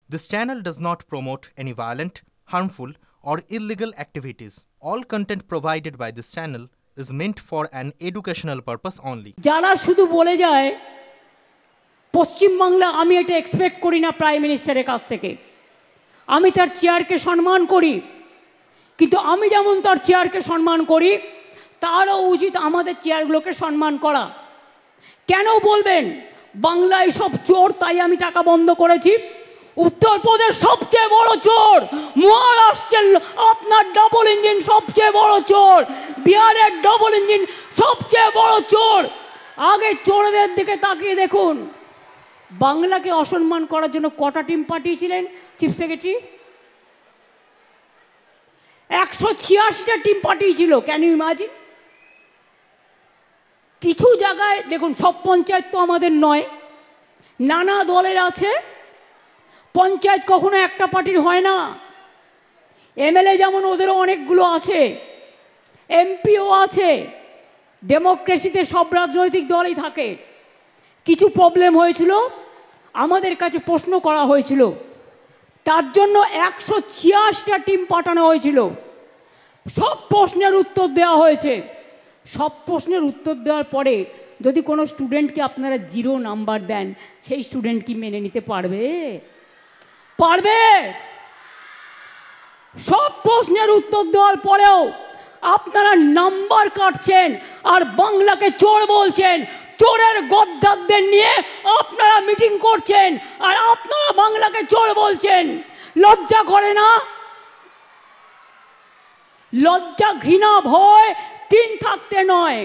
This channel does not promote any violent, harmful, or illegal activities. All content provided by this channel is meant for an educational purpose only. যারা শুধু বলে যায় পশ্চিমবাংলা, আমি এটা expect করি না prime মিনিস্টারের কাছ থেকে। আমি তার চেয়ারকে সম্মান করি, কিন্তু আমি যেমন তার চেয়ারকে সম্মান করি, তারও উচিত আমাদের চেয়ারগুলোকে সম্মান করা। কেন বলবেন বাংলায় সব চোর, তাই আমি টাকা বন্ধ করেছি? উত্তরপ্রদেশ সবচেয়ে বড় চোর, মহারাষ্ট্রের আপনার ডাবল ইঞ্জিন সবচেয়ে বড় চোর, বিহারের ডাবল ইঞ্জিন সবচেয়ে বড় চোর। আগে চোরদের দিকে তাকিয়ে দেখুন, বাংলাকে অসম্মান করার জন্য কটা টিম পাঠিয়েছিলেন চিফ সেক্রেটারি? 186টা টিম পাঠিয়েছিল। Can you imagine? কিছু জায়গায় দেখুন, সব পঞ্চায়েত তো আমাদের নয়, নানা দলের আছে। পঞ্চায়েত কখনো একটা পার্টির হয় না। এমএলএ যেমন ওদেরও অনেকগুলো আছে, এমপিও আছে। ডেমোক্রেসিতে সব রাজনৈতিক দলই থাকে। কিছু প্রবলেম হয়েছিল, আমাদের কাছে প্রশ্ন করা হয়েছিল, তার জন্য 186টা টিম পাঠানো হয়েছিল। সব প্রশ্নের উত্তর দেওয়া হয়েছে। সব প্রশ্নের উত্তর দেওয়ার পরে যদি কোনো স্টুডেন্টকে আপনারা 0 নাম্বার দেন, সেই স্টুডেন্ট কি মেনে নিতে পারবে? পারবে? সব প্রশ্নের উত্তর দেওয়ার পরেও আপনারা নাম্বার কাটছেন আর বাংলাকে চোর বলছেন। চোরের গদ্দারদের নিয়ে আপনারা মিটিং করছেন আর আপনারা বাংলাকে চোর বলছেন। লজ্জা করে না? লজ্জা, ঘৃণা, ভয় 3 থাকতে নয়,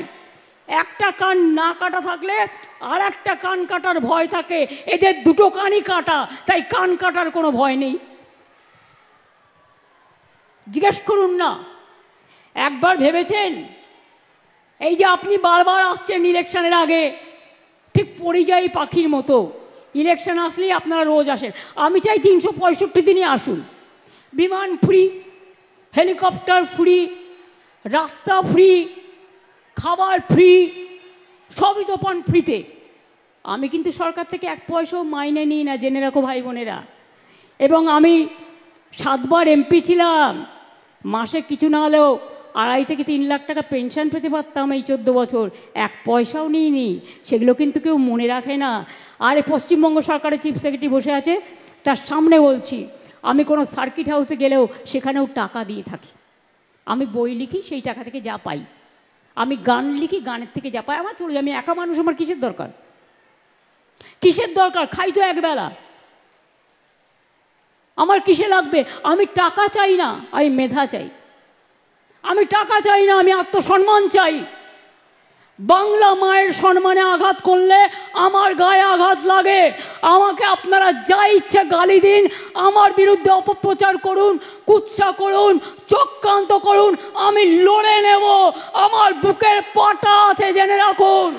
একটা কান না কাটা থাকলে আর একটা কান কাটার ভয় থাকে। এদের দুটো কানই কাটা, তাই কান কাটার কোনো ভয় নেই। জিজ্ঞেস করুন না, একবার ভেবেছেন এই যে আপনি বারবার আসছেন ইলেকশনের আগে, ঠিক পরিযায়ী পাখির মতো ইলেকশন আসলেই আপনারা রোজ আসেন। আমি চাই 365 দিনই আসুন। বিমান ফ্রি, হেলিকপ্টার ফ্রি, রাস্তা ফ্রি, খাবার ফ্রি, সবই তো পান ফ্রিতে। আমি কিন্তু সরকার থেকে 1 পয়সাও মাইনে নিই না, জেনে রাখো ভাই বোনেরা। এবং আমি 7 বার এমপি ছিলাম। মাসে কিছু না হলেও 2.5 থেকে 3 লাখ টাকা পেনশন পেতে পারতাম এই 14 বছর। 1 পয়সাও নিইনি। সেগুলো কিন্তু কেউ মনে রাখে না। আর পশ্চিমবঙ্গ সরকারের চিফ সেক্রেটারি বসে আছে, তার সামনে বলছি, আমি কোনো সার্কিট হাউসে গেলেও সেখানেও টাকা দিয়ে থাকি। আমি বই লিখি, সেই টাকা থেকে যা পাই। আমি গান লিখি, গানের থেকে যা পাই আমার চলে যায়। আমি একা মানুষ, আমার কিসের দরকার? কিসের দরকার? খাই তো একবেলা, আমার কিসে লাগবে? আমি টাকা চাই না, আমি মেধা চাই। আমি টাকা চাই না, আমি আত্মসম্মান চাই। বাংলা মায়ের সম্মানে আঘাত করলে আমার গায়ে আঘাত লাগে। আমাকে আপনারা যা ইচ্ছে গালি দিন, আমার বিরুদ্ধে অপপ্রচার করুন, কুৎসা করুন, চক্রান্ত করুন, আমি লড়ে নেব। আমার বুকের পাটা আছে, জেনে রাখুন।